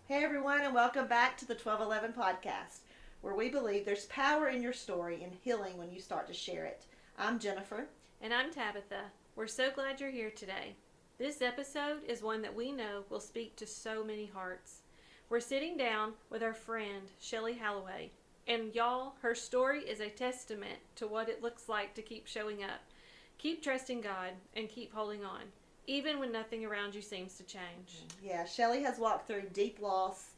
Hey everyone, and welcome back to the 1211 podcast, where we believe there's power in your story and healing when you start to share it. I'm Jennifer. And I'm Tabitha. We're so glad you're here today. This episode is one that we know will speak to so many hearts. We're sitting down with our friend, Shelley Halloway. And y'all, her story is a testament to what it looks like to keep showing up. Keep trusting God and keep holding on, even when nothing around you seems to change. Yeah, Shelley has walked through deep loss,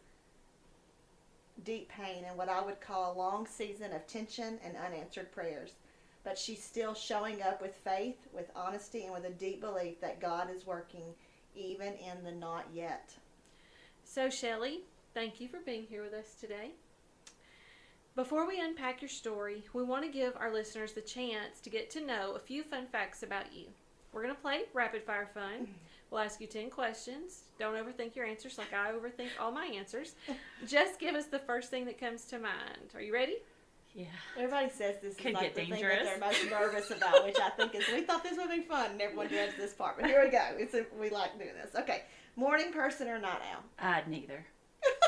deep pain, and what I would call a long season of tension and unanswered prayers. But she's still showing up with faith, with honesty, and with a deep belief that God is working even in the not yet. So, Shelley, thank you for being here with us today. Before we unpack your story, we want to give our listeners the chance to get to know a few fun facts about you. We're going to play rapid fire fun. We'll ask you 10 questions. Don't overthink your answers like I overthink all my answers. Just give us the first thing that comes to mind. Are you ready? Yeah. Everybody says this is Could like get the thing dangerous. that they're most nervous about, which I think is, we thought this would be fun, and everyone dreads this part. But here we go. We like doing this. Okay. Morning person or night owl? Neither.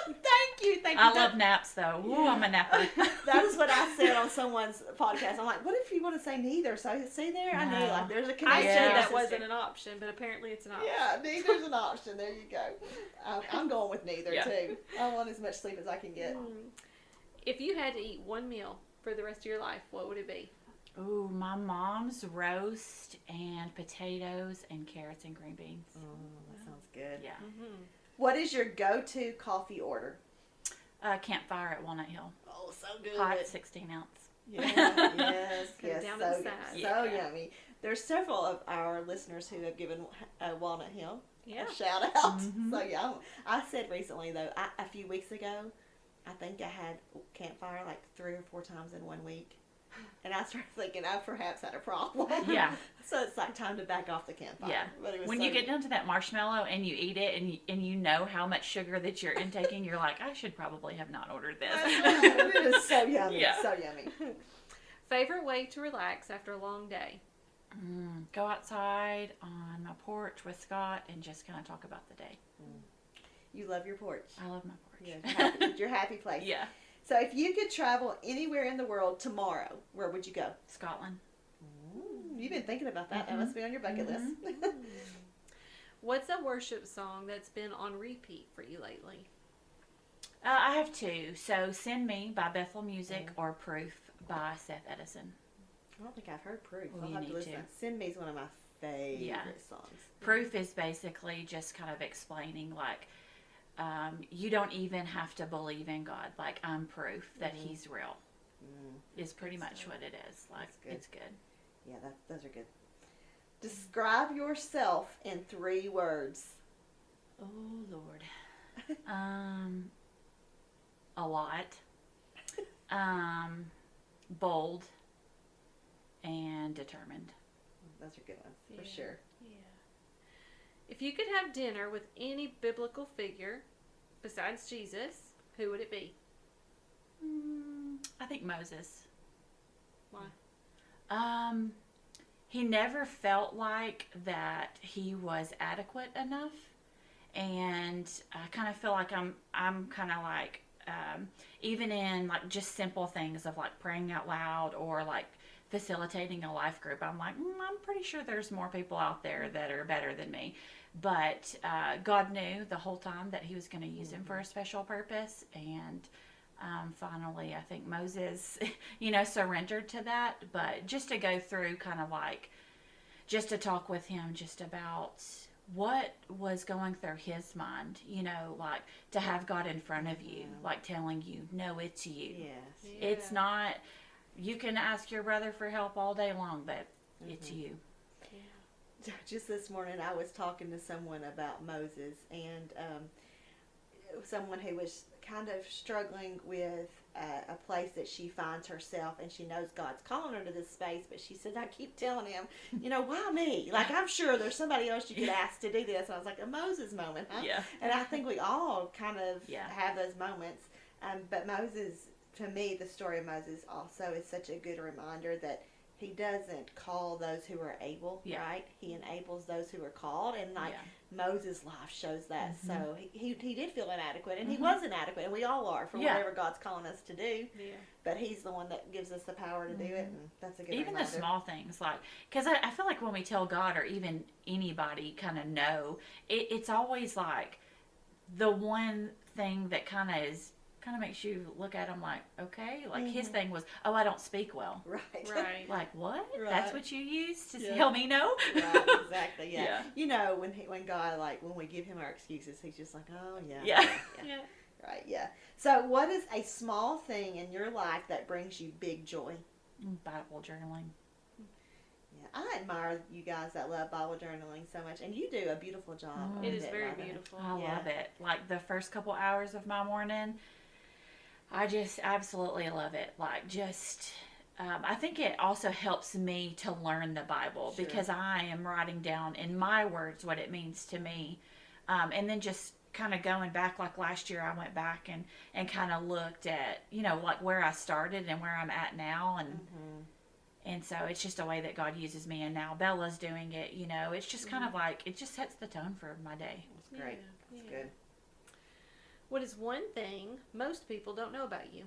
Thank you. I love naps though. Ooh, I'm a napper. That is what I said on someone's podcast. I'm like, what if you want to say neither? So see there, I knew like there's a I connection. said that Sister. wasn't an option, but apparently it's an option. Yeah, neither's an option. There you go. I'm going with neither Yeah. too. I want as much sleep as I can get. If you had to eat one meal for the rest of your life, what would it be? Ooh, my mom's roast and potatoes and carrots and green beans. Oh, that sounds good. Yeah. Mm-hmm. What is your go-to coffee order? Campfire at Walnut Hill. Oh, so good. Hot 16 ounce. Yeah, yes, Go yes, down so, to the side. so Yeah. yummy. There's several of our listeners who have given Walnut Hill Yeah. a shout out. Mhm. So yeah, I said recently though, a few weeks ago, I think I had campfire like 3 or 4 times in 1 week, and I started thinking I perhaps had a problem. Yeah. So it's like time to back off the campfire. Yeah. But it was When so you get good. down to that marshmallow and you eat it and you know how much sugar that you're intaking, you're like, I should probably have not ordered this. It is so yummy. Yeah. So yummy. Favorite way to relax after a long day? Go outside on my porch with Scott and just kind of talk about the day. You love your porch. I love my Yeah, porch. your happy place. Yeah. So if you could travel anywhere in the world tomorrow, where would you go? Scotland. You've been thinking about that. That must be on your bucket list. What's a worship song that's been on repeat for you lately? I have 2. So Send Me by Bethel Music or Proof by Seth Edison. I don't think I've heard Proof. Well, I'll you have to need listen. to. Send Me is one of my favorite Yeah. songs. Proof is basically just kind of explaining like you don't even have to believe in God. Like I'm proof that He's real. Is pretty much what it is. Like good. it's good. Yeah, those are good. Describe yourself in 3 words. Oh Lord. A lot. Bold and determined. Those are good ones, for Yeah. sure. Yeah. If you could have dinner with any biblical figure besides Jesus, who would it be? I think Moses. Why? He never felt like that he was adequate enough, and I kind of feel like I'm kind of like even in like just simple things of like praying out loud or like facilitating a life group, I'm like I'm pretty sure there's more people out there that are better than me, but God knew the whole time that He was going to use him for a special purpose, and finally, I think Moses, surrendered to that. But just to go through kind of like, just to talk with him just about what was going through his mind, like to have God in front of you, like telling you, no, it's you. Yes. It's not, you can ask your brother for help all day long, but it's you. Just this morning, I was talking to someone about Moses, and someone who was kind of struggling with a place that she finds herself, and she knows God's calling her to this space, but she said, I keep telling him, why me? Like, I'm sure there's somebody else you could ask to do this. And I was like, a Moses moment, huh? Yeah. And I think we all kind of Yeah. have those moments. But Moses, to me, the story of Moses also is such a good reminder that he doesn't call those who are able, Yeah. right? He enables those who are called, and like Yeah. Moses' life shows that. Mhm. So he did feel inadequate, and he Mhm. was inadequate, and we all are for Yeah. whatever God's calling us to do. Yeah. But he's the one that gives us the power to do it, and that's a good Even reminder. the small things, like, because I feel like when we tell God or even anybody kind of no, it's always like the one thing that kind of makes you look at him like, okay, like his thing was, oh, I don't speak well. Right. Right. Like, what? Right. That's what you use to Yeah. tell me no? Right, exactly. Yeah. Yeah. You know, when God, like, when we give him our excuses, he's just like, oh yeah. Yeah. Yeah. Right. Yeah. So, what is a small thing in your life that brings you big joy? Bible journaling. Yeah, I admire you guys that love Bible journaling so much, and you do a beautiful job. of It is very Mother. beautiful. I Yeah. love it. Like the first couple hours of my morning, I just absolutely love it. Like just, I think it also helps me to learn the Bible Sure. because I am writing down in my words what it means to me. And then just kind of going back, like last year I went back and kind of looked at, like where I started and where I'm at now. And so it's just a way that God uses me. And now Bella's doing it, it's just kind of like, it just sets the tone for my day. That's great. Yeah, That's yeah. good. What is one thing most people don't know about you?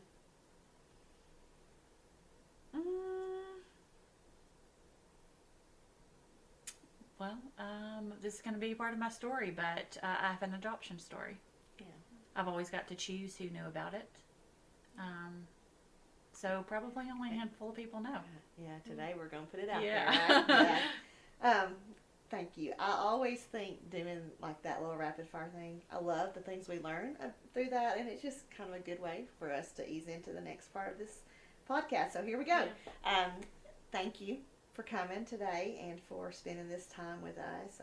Well, this is going to be part of my story, but I have an adoption story. Yeah. I've always got to choose who knew about it. So probably only a handful of people know. Yeah. Today we're gonna put it out Yeah. there. Right? Yeah. Thank you. I always think doing like that little rapid fire thing. I love the things we learn through that, and it's just kind of a good way for us to ease into the next part of this podcast. So here we go. Thank you for coming today and for spending this time with us.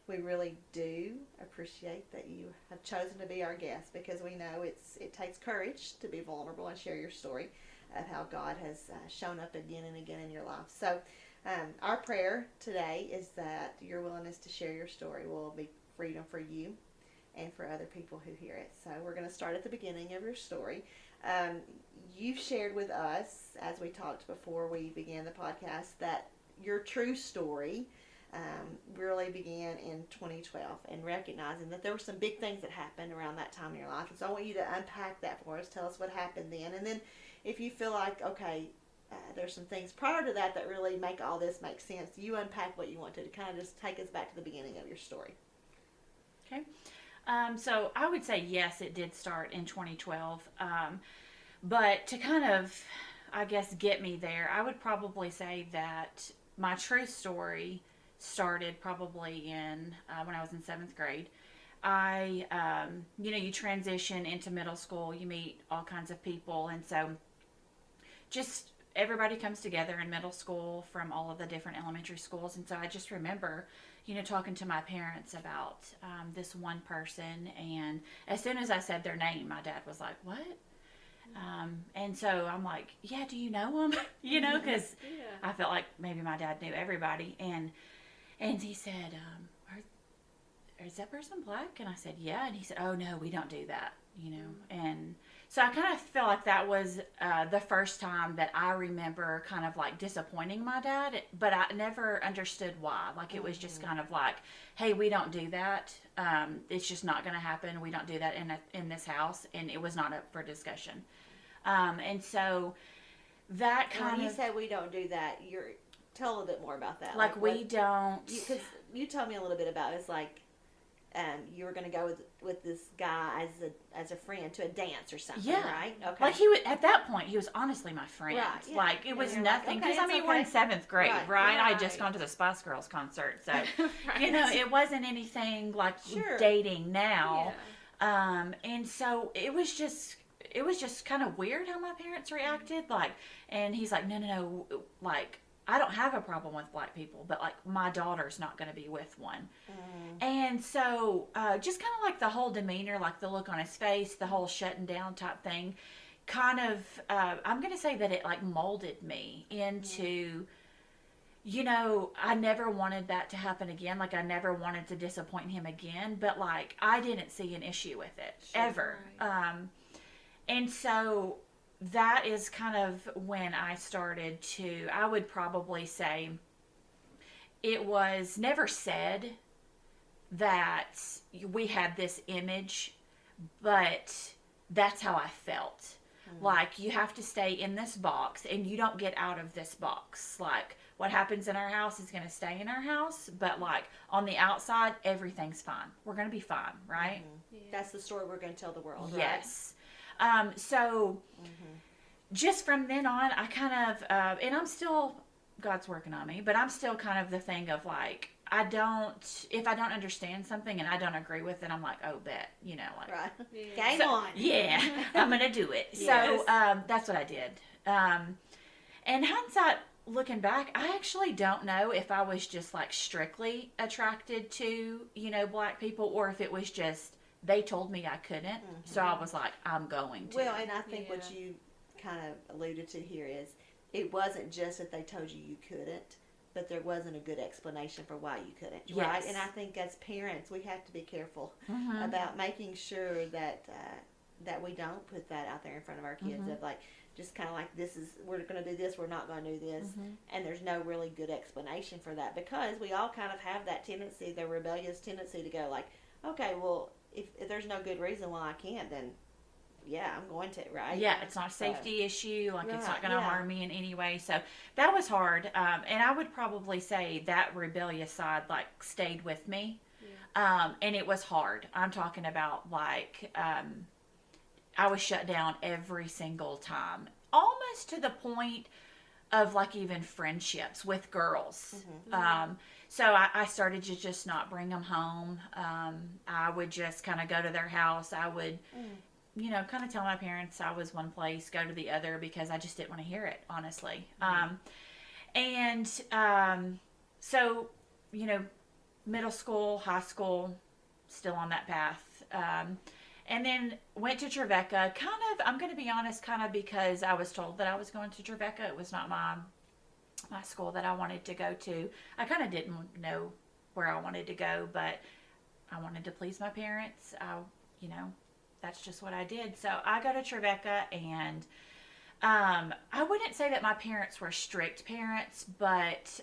We really do appreciate that you have chosen to be our guest, because we know it takes courage to be vulnerable and share your story of how God has shown up again and again in your life. So our prayer today is that your willingness to share your story will be freedom for you and for other people who hear it. So we're going to start at the beginning of your story. You shared with us, as we talked before we began the podcast, that your true story really began in 2012, and recognizing that there were some big things that happened around that time in your life. And so I want you to unpack that for us. Tell us what happened then. And then if you feel like, okay, there's some things prior to that that really make all this make sense, you unpack what you want to kind of just take us back to the beginning of your story. Okay. So I would say yes, it did start in 2012. But to kind of, I guess, get me there, I would probably say that my true story started probably in when I was in 7th grade. You transition into middle school, you meet all kinds of people, and so just everybody comes together in middle school from all of the different elementary schools. And so I just remember, talking to my parents about this one person, and as soon as I said their name, my dad was like, "What?" And so I'm like, "Yeah, do you know him?" Because I felt like maybe my dad knew everybody, and he said, is that person black? And I said, yeah. And he said, oh no, we don't do that, and so I kind of feel like that was the first time that I remember kind of like disappointing my dad, but I never understood why. Like it was just kind of like, hey, we don't do that. It's just not going to happen. We don't do that in this house, and it was not up for discussion. And so that kind of. When you say we don't do that, tell a little bit more about that. Like we don't. Because you told me a little bit about it. It's like you were going to go with this guy as a friend to a dance or something, right? Okay. Like he was, at that point, he was honestly my friend. Right, yeah. Like it was you're nothing. like, Because okay, we're in 7th grade, right? I had just Right. gone to the Spice Girls concert. So, Right. it wasn't anything like Sure. dating now. Yeah. And so it was just kind of weird how my parents reacted. Like, and he's like, no, like, I don't have a problem with black people, but like my daughter's not going to be with one. And so just kind of like the whole demeanor, like the look on his face, the whole shutting down type thing, kind of, I'm going to say that it like molded me into, I never wanted that to happen again. Like I never wanted to disappoint him again, but like I didn't see an issue with it ever. Right. And so that is kind of when I started to, I would probably say, it was never said that we had this image, but that's how I felt. Like, you have to stay in this box and you don't get out of this box. Like, what happens in our house is going to stay in our house, but like on the outside, everything's fine. We're going to be fine, right? Yeah. That's the story we're going to tell the world, right? Yes. So just from then on, I kind of, and I'm still, God's working on me, but I'm still kind of the thing of like, if I don't understand something and I don't agree with it, I'm like, oh, bet, like. Right. Yeah. Game on. Yeah, I'm going to do it. Yes. So that's what I did. And hindsight, looking back, I actually don't know if I was just like strictly attracted to, black people, or if it was just, they told me I couldn't. So I was like, I'm going to. Well, and I think what you kind of alluded to here is, it wasn't just that they told you couldn't, but there wasn't a good explanation for why you couldn't, right? Yes. And I think as parents, we have to be careful about making sure that that we don't put that out there in front of our kids of like, just kind of like, we're going to do this, we're not going to do this, and there's no really good explanation for that, because we all kind of have that tendency, the rebellious tendency to go like, okay, well, if there's no good reason why I can't, then yeah, I'm going to, right? Yeah, it's not a safety issue. Like, it's not going to yeah. harm me in any way. So that was hard. And I would probably say that rebellious side, like, stayed with me. Yeah. And it was hard. I'm talking about, like, I was shut down every single time. Almost to the point of, like, even friendships with girls. So I started to just not bring them home. I would just kind of go to their house. I would... kind of tell my parents I was one place, go to the other, because I just didn't want to hear it, honestly. So, middle school, high school, still on that path. And then went to Trevecca, I'm going to be honest, kind of because I was told that I was going to Trevecca. It was not my school that I wanted to go to. I kind of didn't know where I wanted to go, but I wanted to please my parents. That's just what I did. So I go to Trevecca, and I wouldn't say that my parents were strict parents, but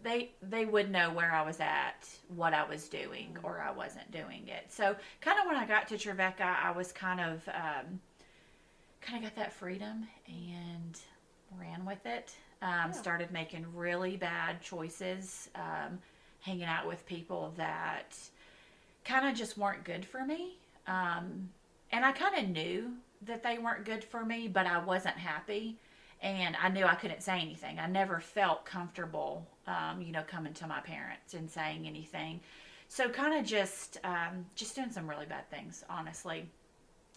they would know where I was at, what I was doing, or I wasn't doing it. So kind of when I got to Trevecca, I was kind of got that freedom and ran with it. Started making really bad choices, hanging out with people that kind of just weren't good for me. And I kind of knew that they weren't good for me, but I wasn't happy, and I knew I couldn't say anything. I never felt comfortable, coming to my parents and saying anything. So kind of just doing some really bad things, honestly,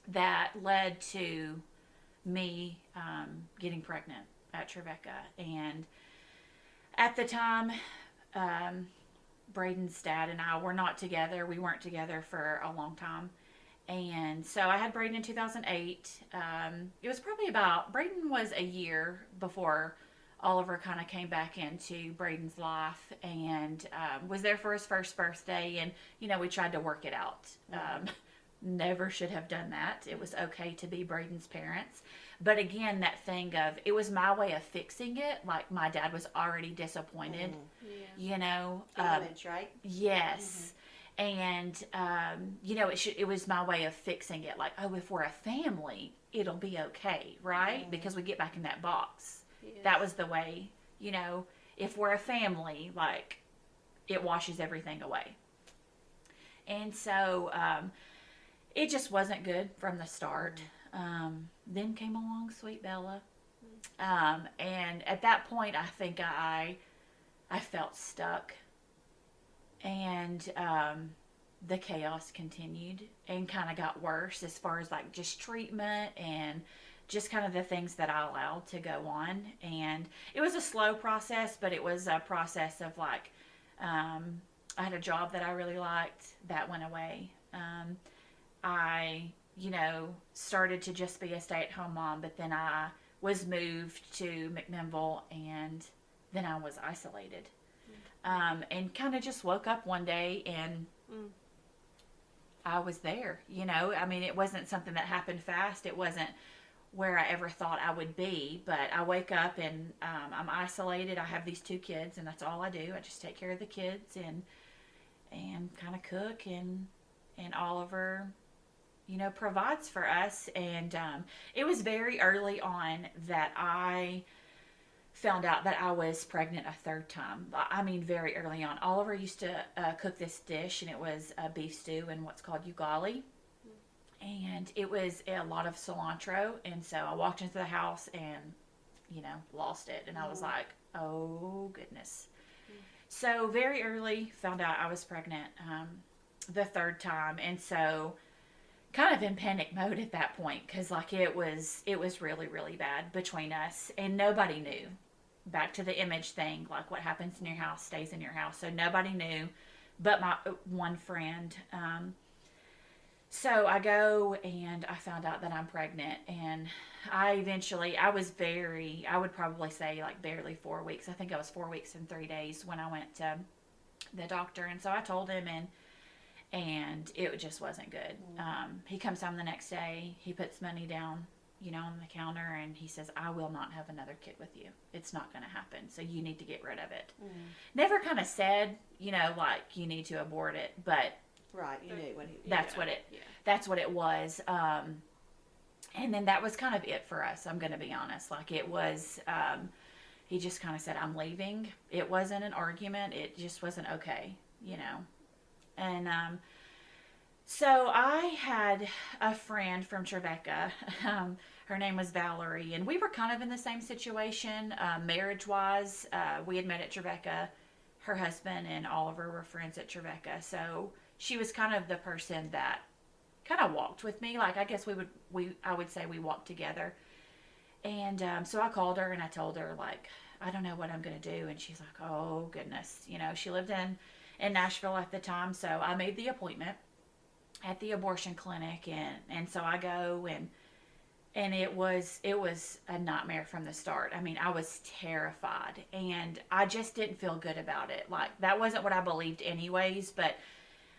that led to me getting pregnant at Trevecca. And at the time, Braden's dad and I were not together. We weren't together for a long time. And so I had Braden in 2008. It was probably Braden was a year before Oliver kind of came back into Braden's life, and was there for his first birthday. And, we tried to work it out. Never should have done that. It was okay to be Braden's parents. But again, that thing of, it was my way of fixing it. Like, my dad was already disappointed, Image, right? Yes. And, it was my way of fixing it. Like, oh, if we're a family, it'll be okay, right? Because we get back in that box. Yes. That was the way, if we're a family, like, it washes everything away. And so, it just wasn't good from the start. Then came along Sweet Bella. And at that point, I think I felt stuck. And the chaos continued and kind of got worse as far as like just treatment and just kind of the things that I allowed to go on. And it was a slow process, but it was a process of like, I had a job that I really liked that went away. I, started to just be a stay-at-home mom, but then I was moved to McMinnville, and then I was isolated. And kind of just woke up one day and I was there, I mean, it wasn't something that happened fast. It wasn't where I ever thought I would be. But I wake up and I'm isolated. I have these 2 kids, and that's all I do. I just take care of the kids and kind of cook, and Oliver, provides for us. And it was very early on that I found out that I was pregnant a 3rd time. I mean, very early on. Oliver used to cook this dish, and it was a beef stew and what's called ugali. And it was a lot of cilantro. And so I walked into the house and, lost it. And I was like, oh, goodness. So very early found out I was pregnant the 3rd time. And so kind of in panic mode at that point, because it was really, really bad between us, and nobody knew. Back to the image thing, like what happens in your house stays in your house. So nobody knew but my one friend. So I go and I found out that I'm pregnant, and I would probably say barely 4 weeks. I think I was 4 weeks and 3 days when I went to the doctor. And so I told him, and it just wasn't good. He comes home the next day, he puts money down, on the counter, and he says, I will not have another kid with you. It's not going to happen. So you need to get rid of it. Never kind of said, you need to abort it, but Right, you knew when he. That's what it was. And then that was kind of it for us. I'm going to be honest. It was. He just kind of said, "I'm leaving." It wasn't an argument. It just wasn't okay, And so I had a friend from Trevecca. Her name was Valerie, and we were kind of in the same situation, marriage-wise. We had met at Trevecca. Her husband and Oliver were friends at Trevecca, so she was kind of the person that kind of walked with me. I guess I would say we walked together. And so I called her and I told her, I don't know what I'm going to do. And she's like, oh, goodness. She lived in Nashville at the time. So I made the appointment at the abortion clinic. And so I go, and it was a nightmare from the start. I mean, I was terrified, and I just didn't feel good about it. That wasn't what I believed anyways, but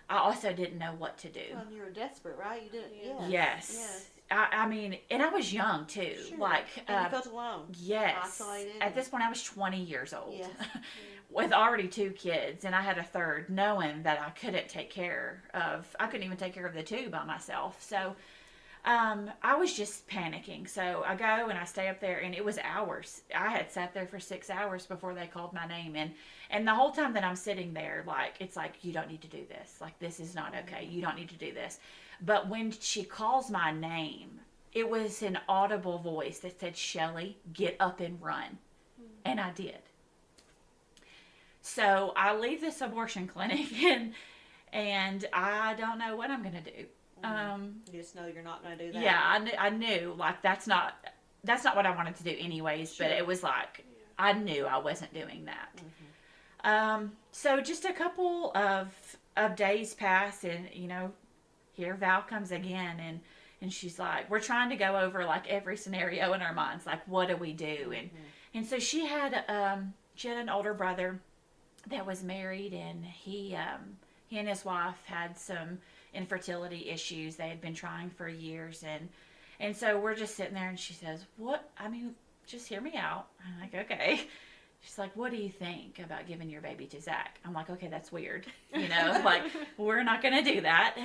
I also didn't know what to do. Well, you were desperate, right? You didn't. Yes. I mean, and I was young too. Sure. And you felt alone. Yes. Isolated. At this point, I was 20 years old. Yes. With already 2 kids, and I had a 3rd, knowing that I couldn't even take care of the 2 by myself. So I was just panicking. So I go and I stay up there, and it was hours. I had sat there for 6 hours before they called my name. And the whole time that I'm sitting there, it's you don't need to do this. This is not okay. You don't need to do this. But when she calls my name, it was an audible voice that said, Shelley, get up and run. And I did. So I leave this abortion clinic, and I don't know what I'm going to do. You just know you're not going to do that. Yeah, I knew that's not what I wanted to do anyways. Sure. But it was I knew I wasn't doing that. So just a couple of days pass, and here Val comes again, and she's like, we're trying to go over every scenario in our minds, what do we do? And so she had an older brother that was married, and he and his wife had some infertility issues. They had been trying for years, and so we're just sitting there, and she says, just hear me out. I'm like, okay. She's like, what do you think about giving your baby to Zach? I'm like, okay, that's weird. We're not going to do that.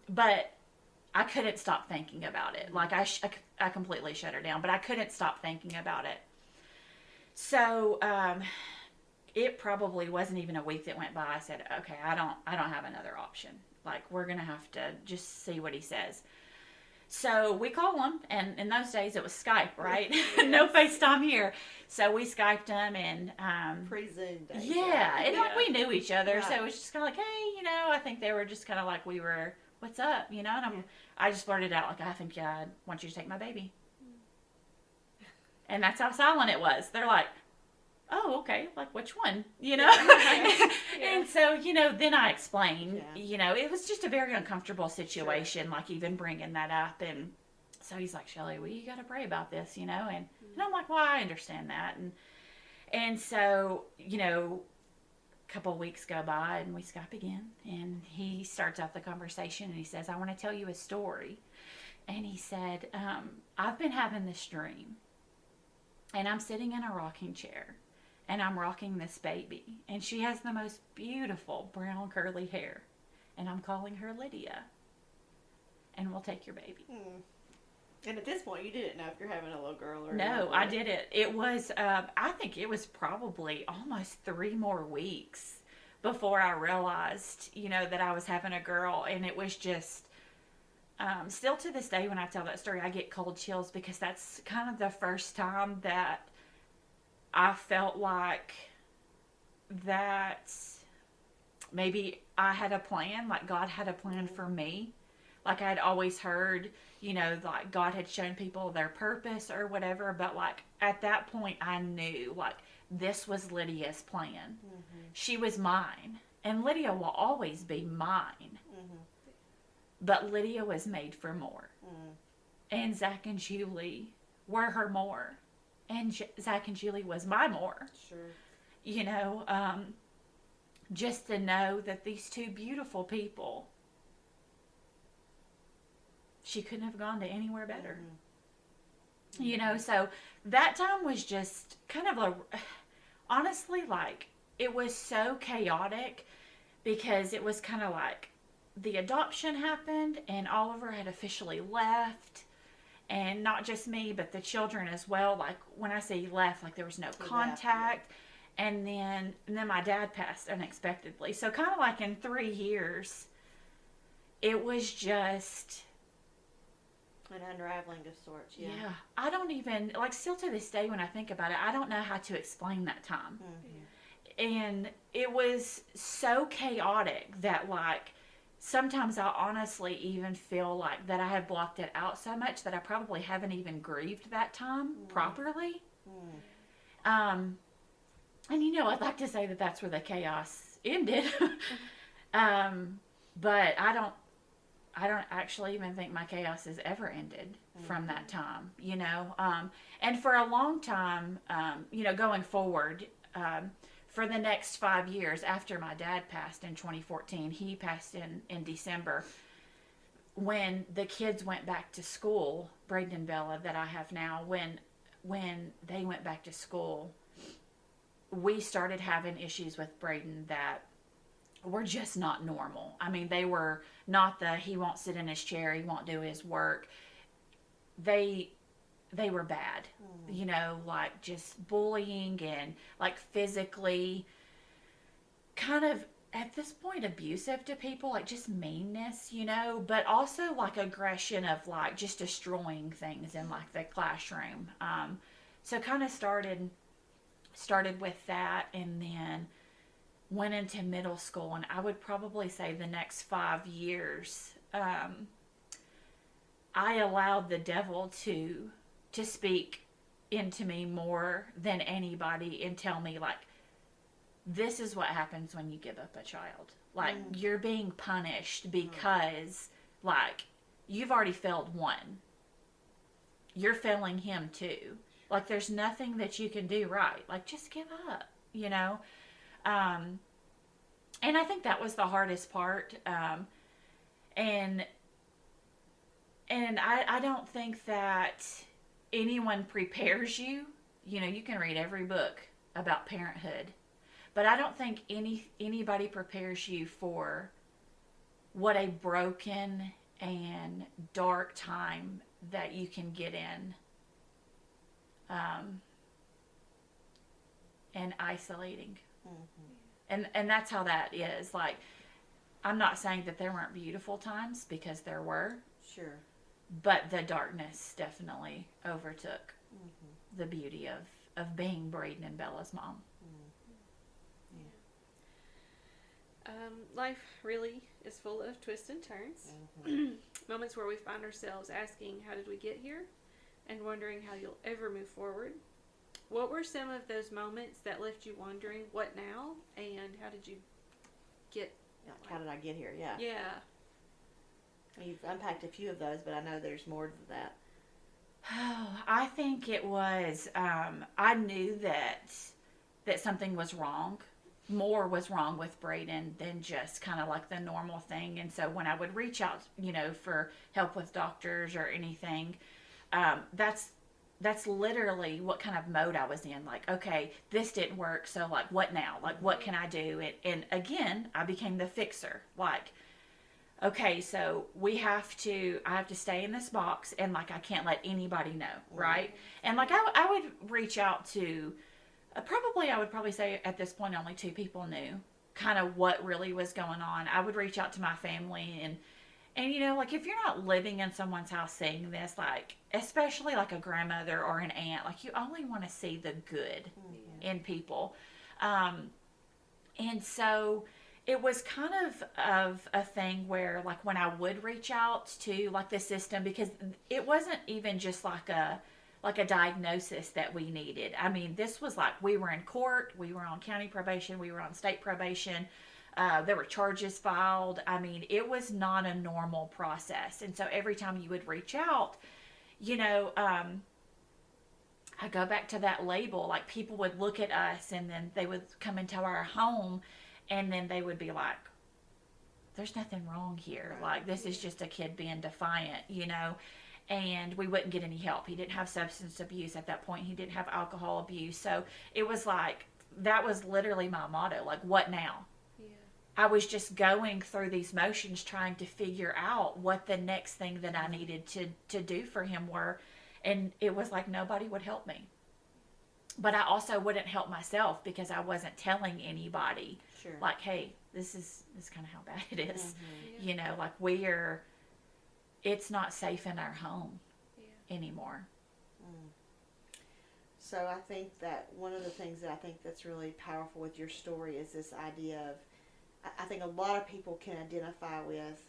But I couldn't stop thinking about it. I completely shut her down, but I couldn't stop thinking about it. So, it probably wasn't even a week that went by. I said, okay, I don't have another option. We're going to have to just see what he says. So we call him, and in those days it was Skype, right? Yes. No FaceTime here. So we Skyped him, and pre-Zoom days. Yeah, and we knew each other, right. So it was just kind of hey, I think they were just kind of we were, what's up, and I just blurted out I think I want you to take my baby, and that's how silent it was. They're like, oh, okay, which one, Yeah. And so, then I explained, it was just a very uncomfortable situation, sure. Even bringing that up. And so he's like, Shelley, you got to pray about this, and I'm like, well, I understand that. And so, a couple of weeks go by, and we Skype again, and he starts out the conversation, and he says, I want to tell you a story. and he said, I've been having this dream, and I'm sitting in a rocking chair, and I'm rocking this baby, and she has the most beautiful brown curly hair, and I'm calling her Lydia, and we'll take your baby. And at this point, you didn't know if you're having a little girl or No, I didn't. It was, I think it was probably almost 3 more weeks before I realized, that I was having a girl. And it was just, still to this day when I tell that story, I get cold chills, because that's kind of the first time that I felt like that maybe I had a plan, like God had a plan for me. Like I'd always heard, like God had shown people their purpose or whatever. But like at that point I knew like this was Lydia's plan. She was mine. And Lydia will always be mine. But Lydia was made for more. And Zach and Julie were her more. And Zach and Julie was my more. Sure. Just to know that these 2 beautiful people, she couldn't have gone to anywhere better. So that time was just kind of honestly, like, it was so chaotic, because it was kind of like the adoption happened and Oliver had officially left, and not just me, but the children as well. Like when I say left, like there was no contact. And then my dad passed unexpectedly. So kind of like in 3 years, it was just an unraveling of sorts. Yeah. I don't even, like, still to this day when I think about it, I don't know how to explain that time. And it was so chaotic that, like, sometimes I honestly even feel like that I have blocked it out so much that I probably haven't even grieved that time properly. And I'd like to say that that's where the chaos ended. But I don't actually even think my chaos has ever ended from that time, and for a long time, going forward, for the next 5 years after my dad passed in 2014, he passed in December, when the kids went back to school, Braden and Bella that I have now, when they went back to school, we started having issues with Braden that were just not normal. I mean, they were not he won't sit in his chair, he won't do his work. They were bad, like just bullying and like physically kind of at this point abusive to people, like just meanness, but also like aggression of like just destroying things in like the classroom. So kind of started with that, and then went into middle school, and I would probably say the next 5 years, I allowed the devil to speak into me more than anybody and tell me, like, this is what happens when you give up a child. Like, you're being punished because, like, you've already failed one. You're failing him too. Like, there's nothing that you can do right. Like, just give up, and I think that was the hardest part. And I don't think that anyone prepares you. You can read every book about parenthood, but I don't think anybody prepares you for what a broken and dark time that you can get in. And isolating. And that's how that is. Like, I'm not saying that there weren't beautiful times, because there were. Sure. But the darkness definitely overtook the beauty of being Braden and Bella's mom. Life really is full of twists and turns. Moments where we find ourselves asking, how did we get here? And wondering how you'll ever move forward. What were some of those moments that left you wondering, what now? And how did you get... How did I get here? Yeah. Yeah. You've unpacked a few of those, but I know there's more to that. Oh, I think it was, I knew that something was wrong. more was wrong with Braden than just kind of like the normal thing. And so when I would reach out, for help with doctors or anything, that's literally what kind of mode I was in. Like, okay, this didn't work, so like, what now? Like, what can I do? And again, I became the fixer. Like, okay, so I have to stay in this box, and like, I can't let anybody know, right? And like, I would reach out to, I would probably say at this point only 2 people knew kind of what really was going on. I would reach out to my family, and like, if you're not living in someone's house seeing this, like, especially like a grandmother or an aunt, like, you only want to see the good in people. And so it was kind of a thing where, like, when I would reach out to like the system, because it wasn't even just like a diagnosis that we needed. I mean, this was like, we were in court, we were on county probation, we were on state probation. There were charges filed. I mean, it was not a normal process. And so every time you would reach out, I go back to that label. Like, people would look at us, and then they would come into our home, and then they would be like, there's nothing wrong here. Like, this is just a kid being defiant, and we wouldn't get any help. He didn't have substance abuse at that point. He didn't have alcohol abuse. So it was like, that was literally my motto. Like, what now? I was just going through these motions trying to figure out what the next thing that I needed to do for him were. And it was like, nobody would help me. But I also wouldn't help myself, because I wasn't telling anybody, like, hey, this is kind of how bad it is. Like, it's not safe in our home anymore. So I think that one of the things that I think that's really powerful with your story is this idea of, I think a lot of people can identify with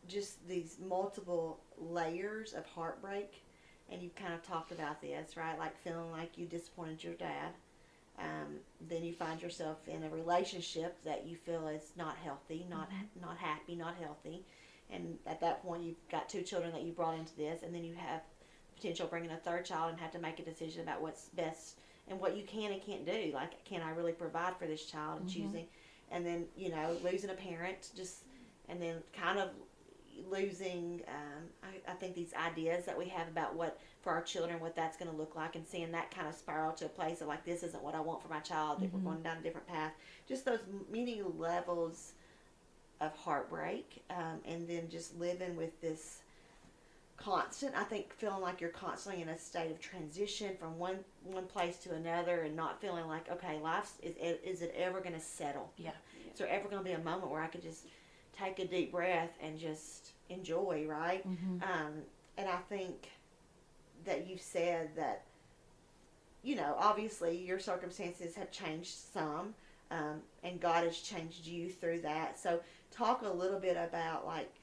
just these multiple layers of heartbreak. And you've kind of talked about this, right? Like, feeling like you disappointed your dad. Then you find yourself in a relationship that you feel is not healthy, not happy, not healthy. And at that point, you've got 2 children that you brought into this. And then you have potential bringing a 3rd child and have to make a decision about what's best and what you can and can't do. Like, can I really provide for this child, and choosing, and then, losing a parent, and then kind of losing, I think, these ideas that we have about what, for our children, what that's going to look like, and seeing that kind of spiral to a place of like, this isn't what I want for my child, that we're going down a different path. Just those many levels of heartbreak, and then just living with this constant, I think, feeling like you're constantly in a state of transition from one place to another, and not feeling like, okay, is it ever going to settle? Is there ever going to be a moment where I could just take a deep breath and just enjoy, right? And I think that you said that, obviously your circumstances have changed some, and God has changed you through that. So talk a little bit about, like,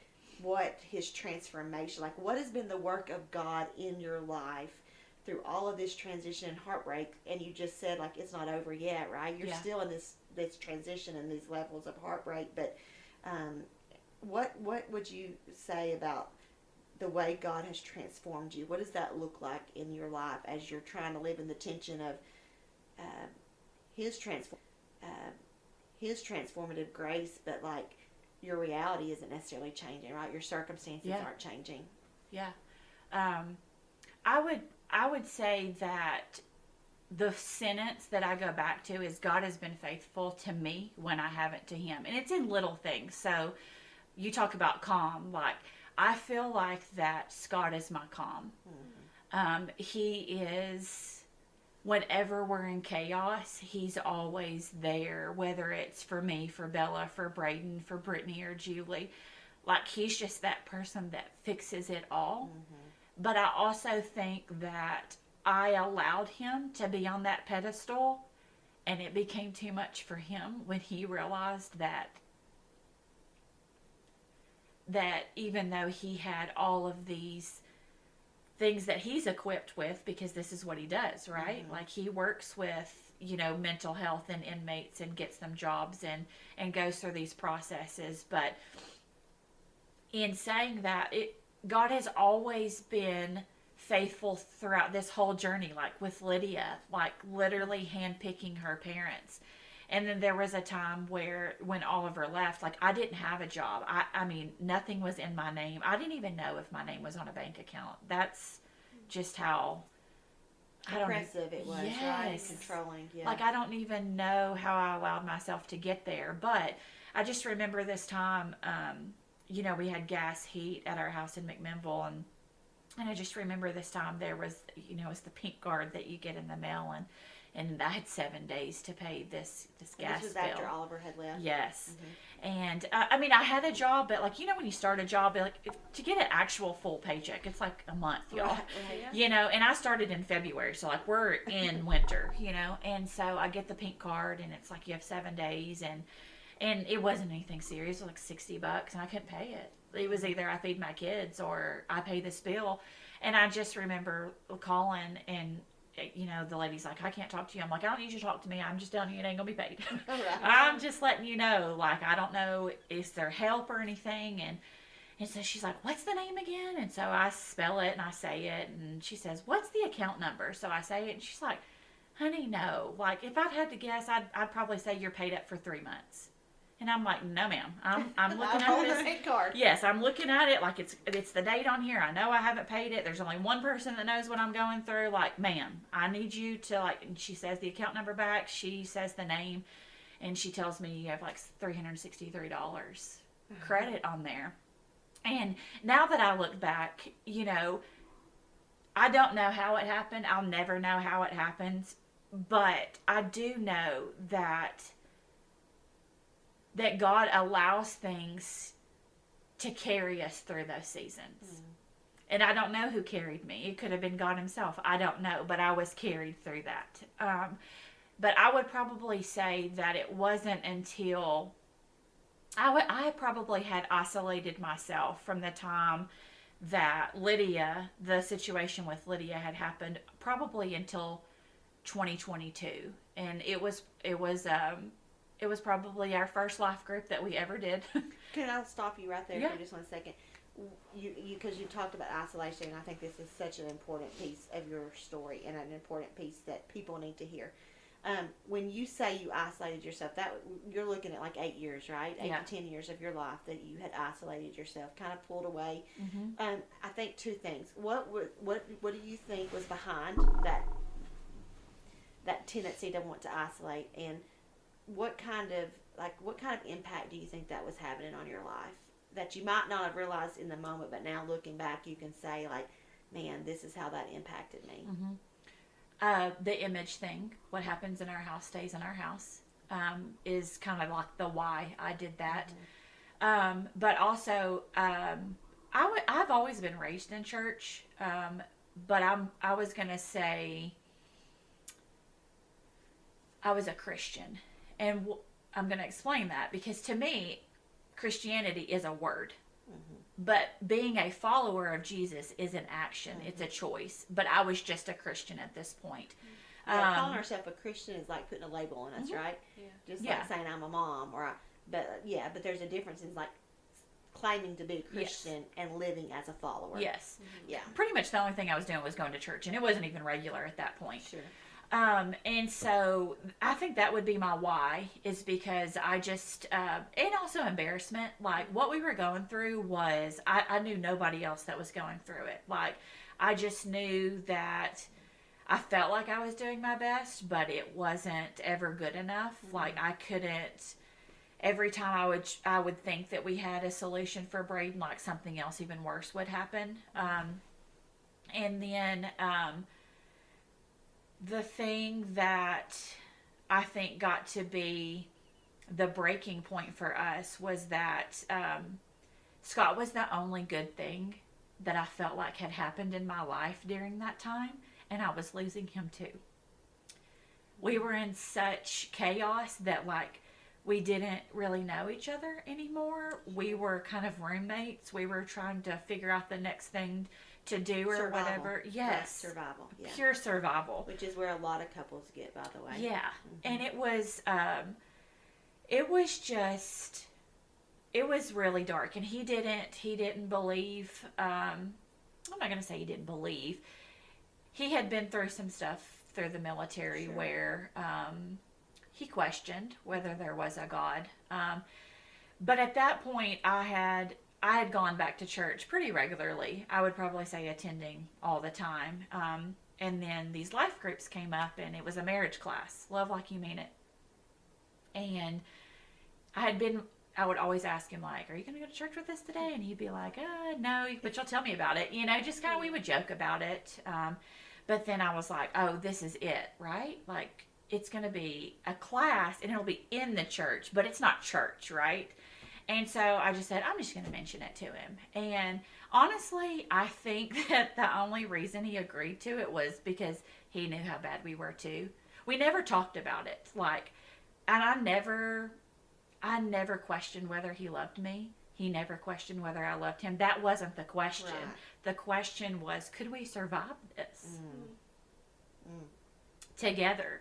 what his transformation, like, what has been the work of God in your life through all of this transition and heartbreak. And you just said, like, it's not over yet, right? You're still in this transition and these levels of heartbreak. But what would you say about the way God has transformed you? What does that look like in your life as you're trying to live in the tension of his transformative grace, but like, your reality isn't necessarily changing, right? Your circumstances aren't changing. I would say that the sentence that I go back to is, God has been faithful to me when I haven't to him. And it's in little things. So you talk about calm. Like, I feel like that Scott is my calm. He is, whenever we're in chaos, he's always there, whether it's for me, for Bella, for Braden, for Brittany, or Julie. Like, he's just that person that fixes it all. But I also think that I allowed him to be on that pedestal, and it became too much for him when he realized that even though he had all of these things that he's equipped with, because this is what he does, right? Like, he works with, mental health and inmates, and gets them jobs, and goes through these processes. But in saying that, God has always been faithful throughout this whole journey, like with Lydia, like literally handpicking her parents. And then there was a time when Oliver left, like I didn't have a job. I mean, nothing was in my name. I didn't even know if my name was on a bank account. That's just how Oppressive it was, yes. right? Controlling, yeah. Like I don't even know how I allowed myself to get there. But I just remember this time, you know, we had gas heat at our house in McMinnville, and I just remember this time there was, you know, it's the pink card that you get in the mail, and I had 7 days to pay this gas This was bill. after Oliver had left. Yes. Mm-hmm. And I mean, I had a job, but like, you know, when you start a job, like to get an actual full paycheck, it's like a month, y'all. Right. Yeah. You know, and I started in February, so like we're in winter, you know, and so I get the pink card, and it's like you have 7 days, and it wasn't anything serious. It was like $60, and I couldn't pay it. It was either I feed my kids or I pay this bill. And I just remember calling, and you know, the lady's like, I can't talk to you. I'm like, I don't need you to talk to me. I'm just down here and ain't gonna be paid. Right. I'm just letting you know, like, I don't know, is there help or anything? And so she's like, what's the name again? And so I spell it and I say it, and she says, what's the account number? So I say it, and she's like, honey, no. Like, if I'd had to guess, I'd probably say you're paid up for 3 months. And I'm like, no, ma'am. I'm looking at holding this. the pink card. Yes, I'm looking at it like it's the date on here. I know I haven't paid it. There's only one person that knows what I'm going through. Like, ma'am, I need you to, like, and she says the account number back. She says the name, and she tells me you have like $363 credit on there. And now that I look back, you know, I don't know how it happened. I'll never know how it happens. But I do know that God allows things to carry us through those seasons. Mm. And I don't know who carried me. It could have been God himself. I don't know, but I was carried through that. But I would probably say that it wasn't until I probably had isolated myself from the time that the situation with Lydia had happened, probably until 2022. And it was probably our first life group that we ever did. Can I stop you right there Yeah. for just 1 second? Because you talked about isolation, and I think this is such an important piece of your story and an important piece that people need to hear. When you say you isolated yourself, that you're looking at like 8 years, right? 8 Yeah. to 10 years of your life that you had isolated yourself, kind of pulled away. Mm-hmm. I think two things. What do you think was behind that tendency to want to isolate, and what kind of impact do you think that was having on your life that you might not have realized in the moment, but now looking back you can say, like, man, this is how that impacted me? Mm-hmm. The image thing, what happens in our house stays in our house, is kind of like the why I did that. Mm-hmm. But also, I've always been raised in church, but I was going to say I was a Christian. And I'm going to explain that, because to me, Christianity is a word. Mm-hmm. But being a follower of Jesus is an action. Mm-hmm. It's a choice. But I was just a Christian at this point. Yeah, calling ourselves a Christian is like putting a label on us, mm-hmm. right? Yeah. Just like saying I'm a mom, but there's a difference in like claiming to be a Christian and living as a follower. Yes. Mm-hmm. Yeah. Pretty much the only thing I was doing was going to church, and it wasn't even regular at that point. Sure. And so I think that would be my why, is because I just, and also embarrassment. Like, what we were going through was, I knew nobody else that was going through it. Like, I just knew that I felt like I was doing my best, but it wasn't ever good enough. Mm-hmm. Like, I couldn't, every time I would think that we had a solution for Braden, like something else even worse would happen. And then, the thing that I think got to be the breaking point for us was that Scott was the only good thing that I felt like had happened in my life during that time, and I was losing him too. We were in such chaos that, like, we didn't really know each other anymore. We were kind of roommates. We were trying to figure out the next thing to do or survival. Whatever. Yes. Right, survival. Yeah. Pure survival. Which is where a lot of couples get, by the way. Yeah. Mm-hmm. And it was really dark, and he didn't believe I'm not going to say he didn't believe. He had been through some stuff through the military where he questioned whether there was a God. But at that point, I had gone back to church pretty regularly. I would probably say attending all the time. And then these life groups came up, and it was a marriage class, Love Like You Mean It. And I would always ask him, like, are you going to go to church with us today? And he'd be like, no, but you'll tell me about it. Just kind of, we would joke about it. But then I was like, oh, this is it, right? Like, it's going to be a class, and it'll be in the church, but it's not church, right? And so I just said, I'm just going to mention it to him. And honestly, I think that the only reason he agreed to it was because he knew how bad we were too. We never talked about it. And I never questioned whether he loved me. He never questioned whether I loved him. That wasn't the question. Right. The question was, could we survive this together?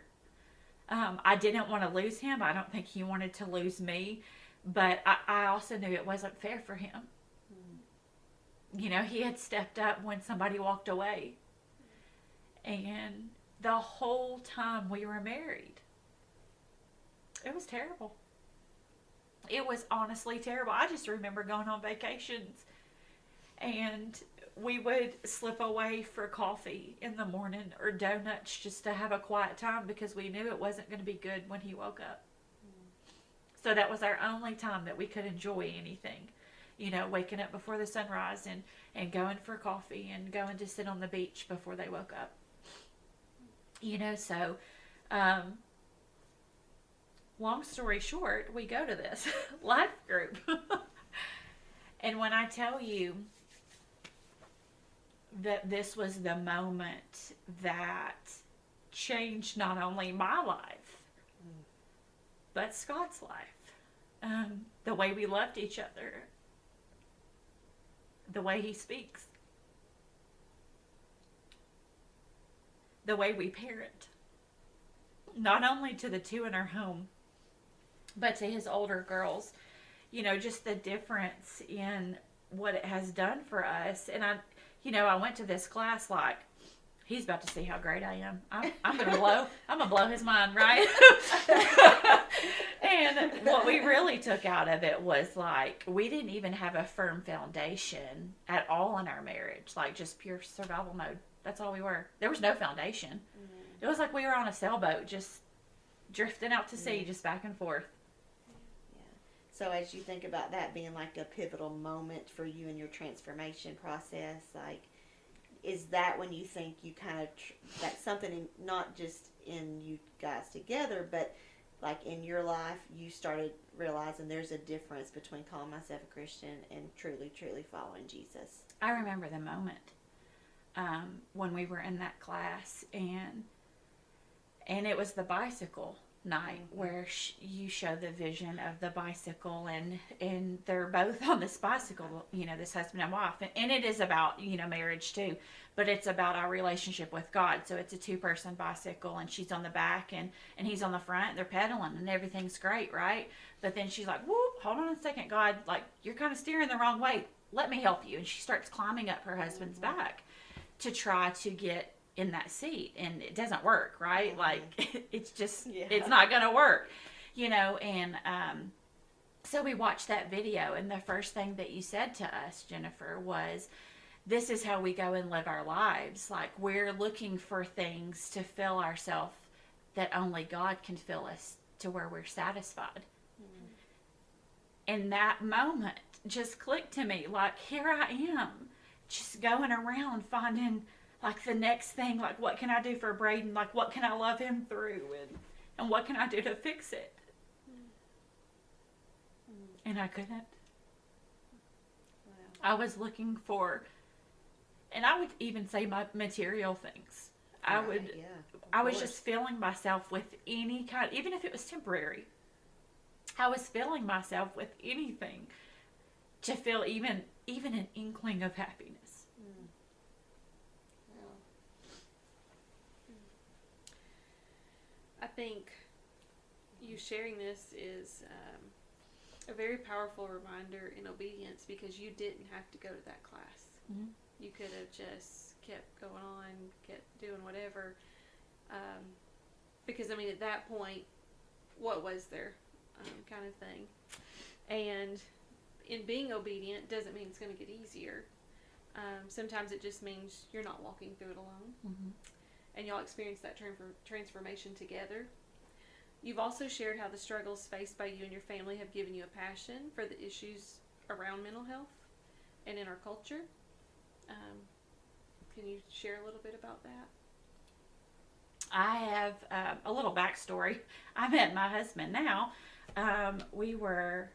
I didn't want to lose him. I don't think he wanted to lose me. But I also knew it wasn't fair for him. He had stepped up when somebody walked away. And the whole time we were married, it was terrible. It was honestly terrible. I just remember going on vacations, and we would slip away for coffee in the morning or donuts just to have a quiet time because we knew it wasn't going to be good when he woke up. So that was our only time that we could enjoy anything. Waking up before the sunrise and going for coffee and going to sit on the beach before they woke up. So long story short, we go to this life group. And when I tell you that this was the moment that changed not only my life, but Scott's life. The way we loved each other. The way he speaks. The way we parent. Not only to the two in our home, but to his older girls. Just the difference in what it has done for us. And I went to this class like, he's about to see how great I am. I'm gonna blow his mind, right? And what we really took out of it was like, we didn't even have a firm foundation at all in our marriage, like just pure survival mode. That's all we were. There was no foundation. It was like we were on a sailboat, just drifting out to sea, just back and forth. So as you think about that being like a pivotal moment for you in your transformation process, like, is that when you think you kind of, that's something not just in you guys together, but like in your life, you started realizing there's a difference between calling myself a Christian and truly, truly following Jesus? I remember the moment when we were in that class, and it was the bicycle night where you show the vision of the bicycle, and they're both on this bicycle, this husband and wife, and it is about marriage too, but it's about our relationship with God. So it's a 2-person bicycle, and she's on the back and he's on the front. They're pedaling and everything's great, right? But then she's like, whoop, hold on a second, God, like, you're kind of steering the wrong way, let me help you. And she starts climbing up her husband's back to try to get in that seat, and it doesn't work, right? Like, it's just, it's not going to work, and so we watched that video, and the first thing that you said to us, Jennifer, was, this is how we go and live our lives. Like, we're looking for things to fill ourselves that only God can fill us to where we're satisfied. And that moment just clicked to me, like, here I am, just going around finding like the next thing, like, what can I do for Braden? Like, what can I love him through? And what can I do to fix it? And I couldn't. Wow. I was looking for, and I would even say my material things. I was just filling myself with any kind, even if it was temporary. I was filling myself with anything to feel even an inkling of happiness. I think you sharing this is a very powerful reminder in obedience, because you didn't have to go to that class. You could have just kept going on, kept doing whatever. Because, I mean, at that point, what was there, kind of thing. And in being obedient doesn't mean it's going to get easier. Sometimes it just means you're not walking through it alone. Mm-hmm. And y'all experience that transformation together. You've also shared how the struggles faced by you and your family have given you a passion for the issues around mental health and in our culture. Can you share a little bit about that? I have a little backstory. I met my husband now. We were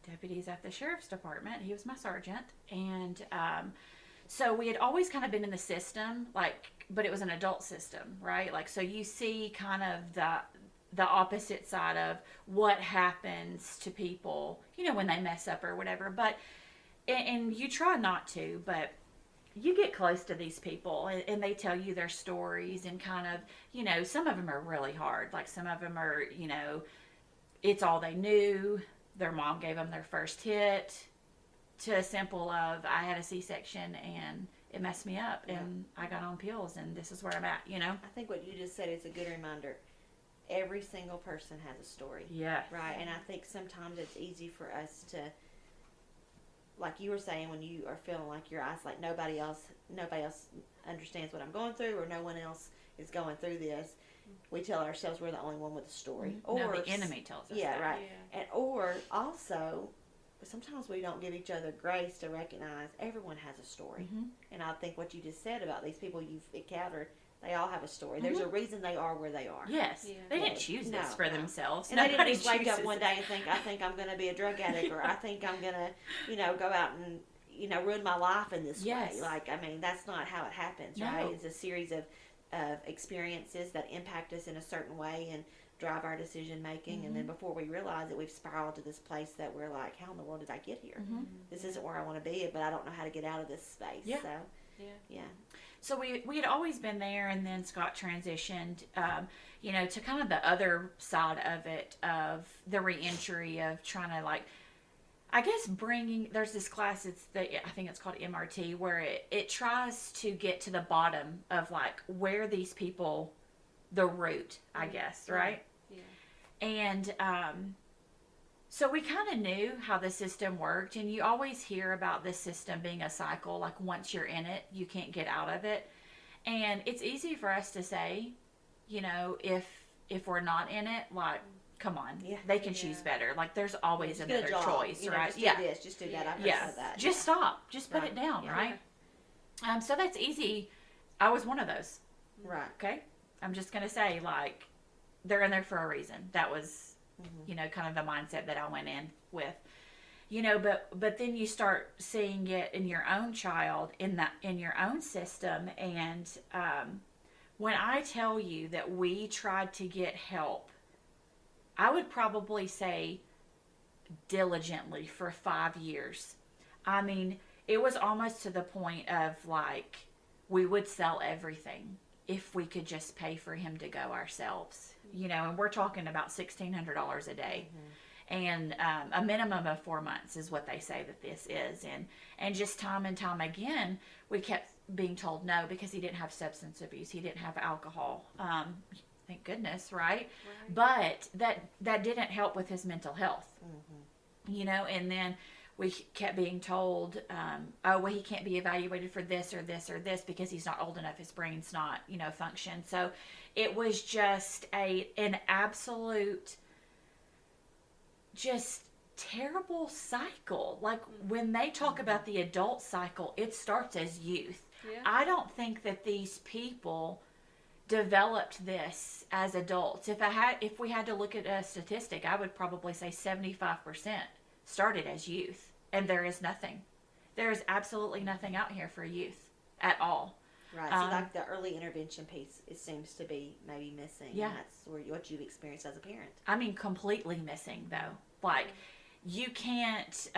deputies at the sheriff's department. He was my sergeant. And so we had always kind of been in the system, but it was an adult system, right? So you see kind of the opposite side of what happens to people, when they mess up or whatever. But, and you try not to, but you get close to these people and they tell you their stories and kind of, some of them are really hard. Some of them are, it's all they knew. Their mom gave them their first hit, to a simple of, I had a C-section and it messed me up and I got on pills and this is where I'm at, I think what you just said is a good reminder. Every single person has a story. Yeah. Right. And I think sometimes it's easy for us to, like you were saying, when you are feeling like you're isolated, nobody else understands what I'm going through, or no one else is going through this. We tell ourselves we're the only one with a story. Mm-hmm. Or the enemy tells us that. Right. Yeah. Or also, sometimes we don't give each other grace to recognize everyone has a story. Mm-hmm. And I think what you just said about these people you've encountered, they all have a story. Mm-hmm. There's a reason they are where they are. Yes. Yeah. They didn't choose this for themselves. And they didn't just wake up chooses one day and think, I think I'm going to be a drug addict, or I think I'm going to, go out and, ruin my life in this way. That's not how it happens, right? No. It's a series of experiences that impact us in a certain way and drive our decision making. Mm-hmm. And then before we realize it, we've spiraled to this place that we're like, how in the world did I get here? Mm-hmm. This isn't where I want to be, but I don't know how to get out of this space. Yeah. So, Yeah. So we had always been there, and then Scott transitioned, to kind of the other side of it, of the reentry of trying to there's this class, I think it's called MRT, where it tries to get to the bottom of where these people, the root, I guess, right? Yeah. And so we kind of knew how the system worked, and you always hear about this system being a cycle. Once you're in it, you can't get out of it. And it's easy for us to say, if we're not in it, come on, they can choose better. There's always just another choice, right? Just do this, just do that. I've heard that. Just stop. Just put it down, right? So that's easy. I was one of those. Right. Okay? I'm just going to say, they're in there for a reason. That was, kind of the mindset that I went in with. But then you start seeing it in your own child, in your own system. And when I tell you that we tried to get help, I would probably say diligently for 5 years. I mean, it was almost to the point of we would sell everything if we could just pay for him to go ourselves. And we're talking about $1,600 a day. Mm-hmm. And a minimum of 4 months is what they say that this is. And just time and time again, we kept being told no, because he didn't have substance abuse. He didn't have alcohol. Thank goodness, right? But that didn't help with his mental health. Mm-hmm. And then we kept being told, he can't be evaluated for this or this or this because he's not old enough. His brain's not, function. So it was just an absolute, just terrible cycle. When they talk about the adult cycle, it starts as youth. Yeah. I don't think that these people developed this as adults. If we had to look at a statistic, I would probably say 75% started as youth, and there is nothing. There is absolutely nothing out here for youth at all. Right. So the early intervention piece, it seems to be maybe missing. Yeah. And that's what you've experienced as a parent. I mean, completely missing though. You can't.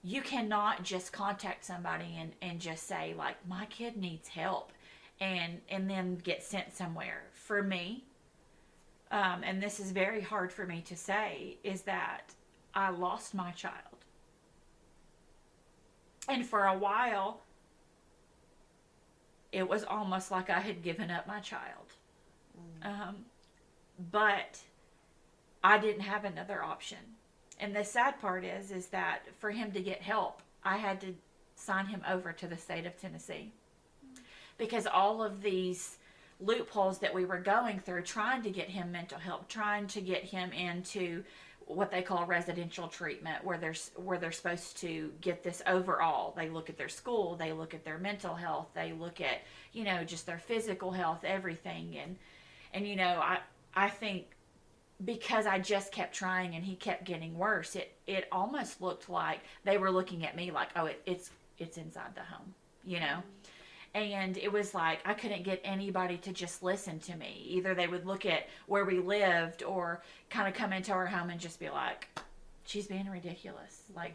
You cannot just contact somebody and just say my kid needs help. And then get sent somewhere. For me, and this is very hard for me to say, is that I lost my child. And for a while, it was almost like I had given up my child. But I didn't have another option. And the sad part is that for him to get help, I had to sign him over to the state of Tennessee. Because all of these loopholes that we were going through, trying to get him mental help, trying to get him into what they call residential treatment, where they're supposed to get this overall. They look at their school, they look at their mental health, they look at, just their physical health, everything. And I think because I just kept trying and he kept getting worse, it almost looked like they were looking at me like, oh, it's inside the home, And it was like I couldn't get anybody to just listen to me. Either they would look at where we lived or kind of come into our home and just be like, she's being ridiculous. Like,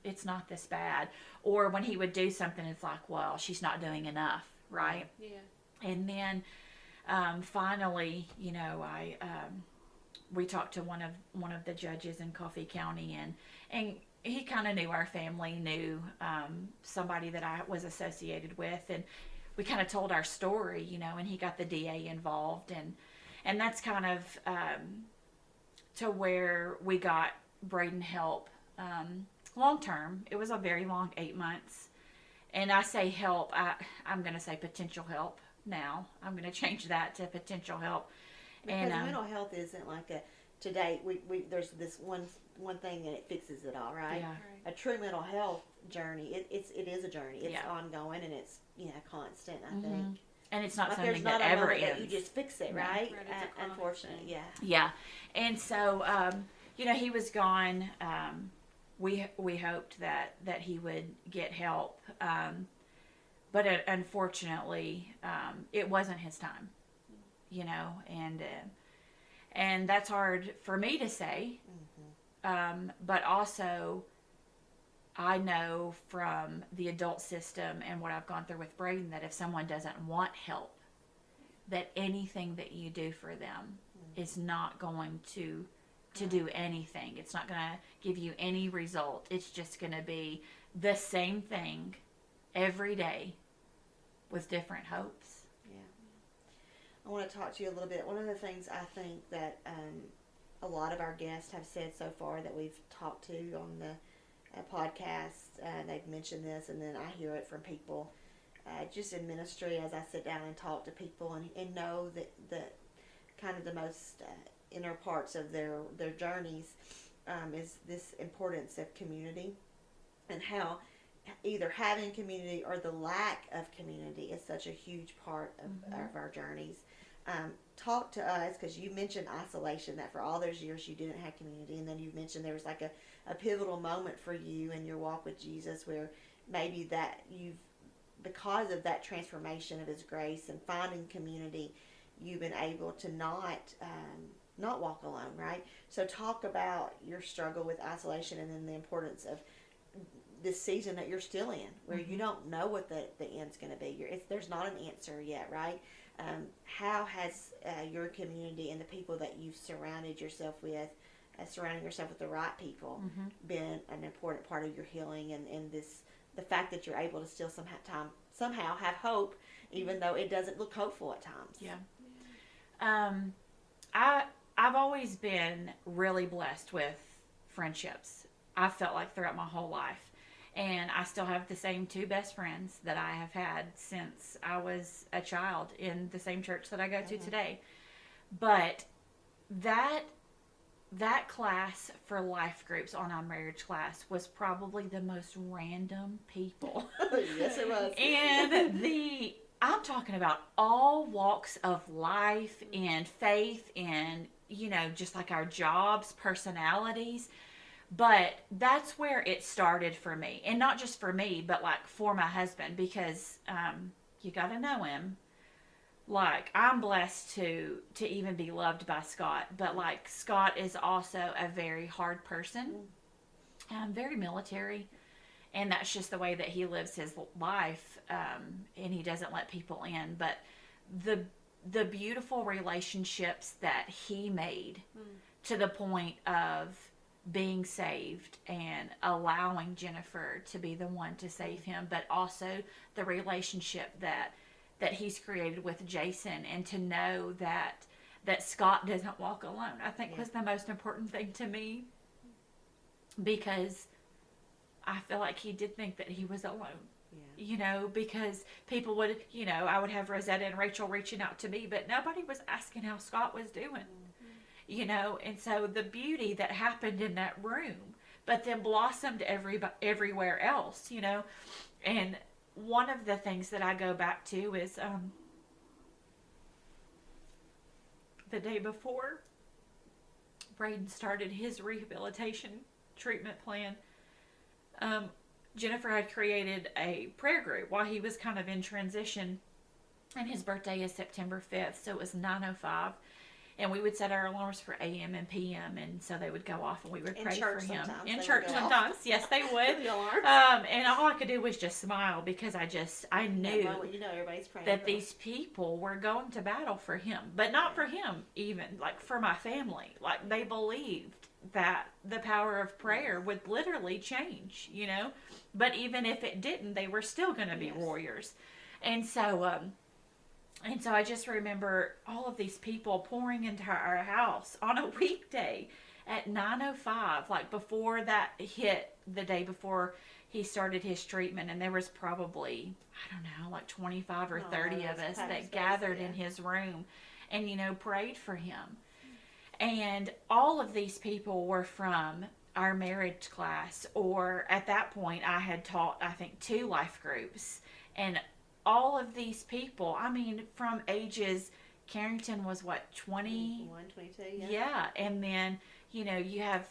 it's not this bad. Or when he would do something, it's like, well, she's not doing enough, right? Yeah. And then finally, we talked to one of the judges in Coffee County, and he kind of knew our family, knew somebody that I was associated with, and we kind of told our story, and he got the DA involved, and that's kind of to where we got Braden help long term. It was a very long 8 months, and I say help, I'm going to say potential help now. I'm going to change that to potential help. Because mental health isn't like today we there's this one thing and it fixes it all, right? Yeah. A true mental health journey, it is a journey. It's Yeah. ongoing and it's constant. I think, and it's not like something there's not that a ever moment ends. that you just fix it, No. right? Right, it's a chronic Unfortunately, thing. yeah. Yeah, and so he was gone. We hoped that he would get help, but unfortunately, it wasn't his time. And that's hard for me to say. But also, I know from the adult system and what I've gone through with Braden that if someone doesn't want help, that anything that you do for them is not going to do anything. It's not going to give you any result. It's just going to be the same thing every day with different hopes. Yeah. I want to talk to you a little bit. One of the things I think that a lot of our guests have said so far that we've talked to on the podcast, they've mentioned this, and then I hear it from people just in ministry as I sit down and talk to people and know that the kind of the most inner parts of their journeys is this importance of community, and how either having community or the lack of community is such a huge part of our journeys. Talk to us, because you mentioned isolation, that for all those years you didn't have community, and then you mentioned there was like a pivotal moment for you in your walk with Jesus where maybe that because of that transformation of His grace and finding community, you've been able to not walk alone, right? So talk about your struggle with isolation and then the importance of this season that you're still in, where you don't know what the end's going to be. There's not an answer yet, right? How has your community and the people that you've surrounded yourself with, surrounding yourself with the right people, been an important part of your healing, and the fact that you're able to still somehow have hope, even though it doesn't look hopeful at times? Yeah. I've always been really blessed with friendships. I felt like throughout my whole life. And I still have the same two best friends that I have had since I was a child in the same church that I go to today. But that class for life groups on our marriage class was probably the most random people. Yes, it was. And I'm talking about all walks of life and faith and, just like our jobs, personalities. But that's where it started for me. And not just for me, but like for my husband, because you got to know him. Like, I'm blessed to even be loved by Scott. But like, Scott is also a very hard person. Very military. And that's just the way that he lives his life. And he doesn't let people in. But the beautiful relationships that he made to the point of being saved and allowing Jennifer to be the one to save him, but also the relationship that he's created with Jason, and to know that Scott doesn't walk alone, I think was the most important thing to me, because I feel like he did think that he was alone. Yeah. You know, because people would, you know, I would have Rosetta and Rachel reaching out to me, but nobody was asking how Scott was doing. You know, and so the beauty that happened in that room, but then blossomed everywhere else, you know. And one of the things that I go back to is the day before Braden started his rehabilitation treatment plan, Jennifer had created a prayer group while he was kind of in transition, and his birthday is September 5th, so it was 9:05. And we would set our alarms for AM and PM, and so they would go off, and we would pray for him. In church sometimes, yes, they would. The alarm. And all I could do was just smile, because I knew You know, everybody's praying that these people were going to battle for him, but not for him, even like for my family. Like, they believed that the power of prayer would literally change, you know. But even if it didn't, they were still going to be warriors. And so I just remember all of these people pouring into our house on a weekday at 9:05, like before that hit, the day before he started his treatment. And there was probably, I don't know, like 25 or 30 of us that gathered in his room and, you know, prayed for him. And all of these people were from our marriage class, or at that point I had taught, I think, 2 life groups. And all of these people, I mean, from ages, Carrington was what, 21, 22, yeah. And then, you know, you have,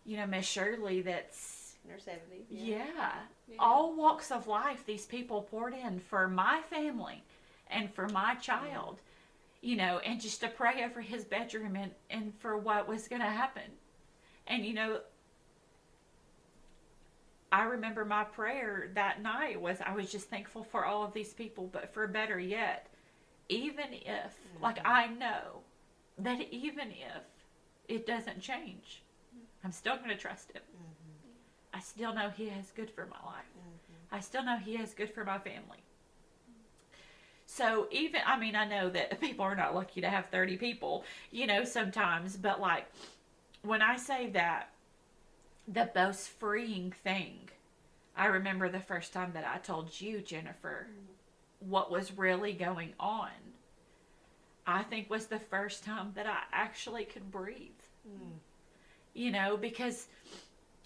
you know, Miss Shirley that's in her 70s. Yeah. All walks of life, these people poured in for my family and for my child, you know, and just to pray over his bedroom and for what was going to happen. And, you know, I remember my prayer that night was, I was just thankful for all of these people, but for better yet, even if, like, I know that even if it doesn't change, I'm still going to trust him. I still know he has good for my life. I still know he has good for my family. So even, I mean, I know that people are not lucky to have 30 people, you know, sometimes, but like, when I say that, the most freeing thing, I remember the first time that I told you, Jennifer, what was really going on, I think was the first time that I actually could breathe. You know, because